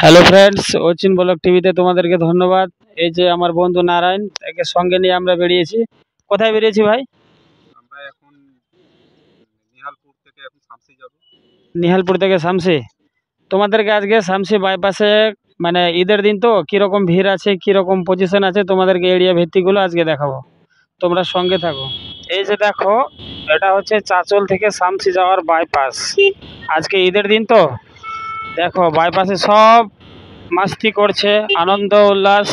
Hello friends, অচিন blog টিভিতে তোমাদেরকে ধন্যবাদ। এই যে আমার বন্ধু নারায়ণ, তাকে সঙ্গে নিয়ে আমরা বেরিয়েছি। কোথায় বেরিয়েছি ভাই? আমরা এখন নিহালপুর থেকে এখন শামসি যাব। নিহালপুর থেকে শামসি। তোমাদেরকে আজকে শামসি বাইপাসে মানে ঈদের দিন তো কীরকম ভিড় আছে, কীরকম পজিশন আছে, তোমাদেরকে এরিয়া ভিত্তিকগুলো আজকে দেখাবো। তোমরা সঙ্গে থাকো। এই যে দেখো, এটা হচ্ছে চাঁচল থেকে শামসি যাওয়ার বাইপাস। আজকে ঈদের দিন তো দেখো, বাইপাসে সব মাস্তি করছে, আনন্দ উল্লাস।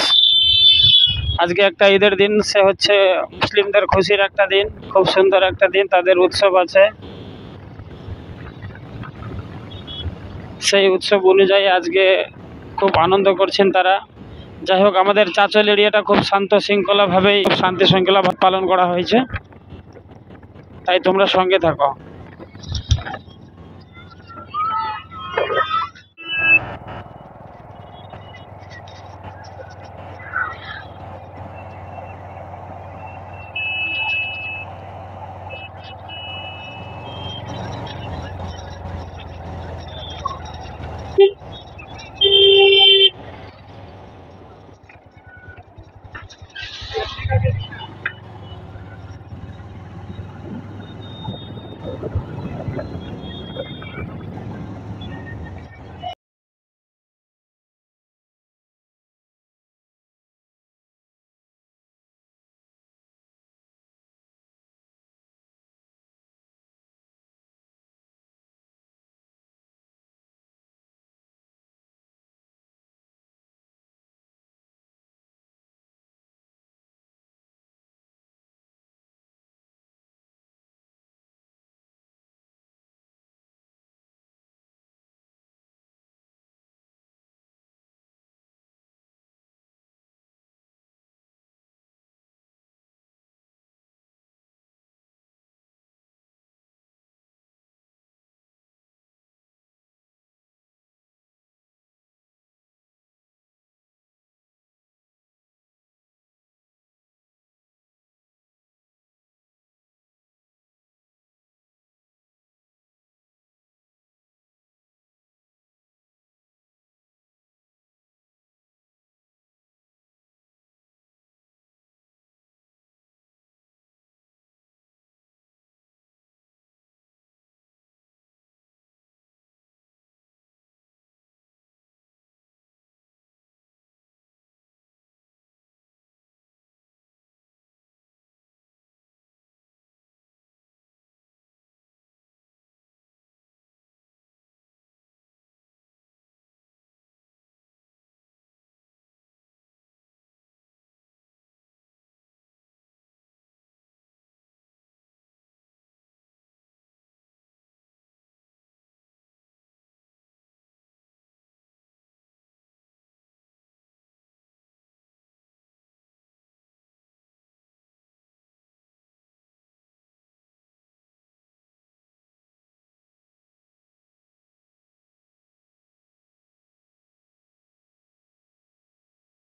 আজকে একটা ঈদের দিন, সে হচ্ছে মুসলিমদের খুশির একটা দিন, খুব সুন্দর একটা দিন, তাদের উৎসব আছে। সেই উৎসব অনুযায়ী আজকে খুব আনন্দ করছেন তারা। যাই হোক, আমাদের চাঁচল এরিয়াটা খুব শান্ত শৃঙ্খলাভাবেই, খুব শান্তি শৃঙ্খলা পালন করা হয়েছে। তাই তোমরা সঙ্গে থাকো।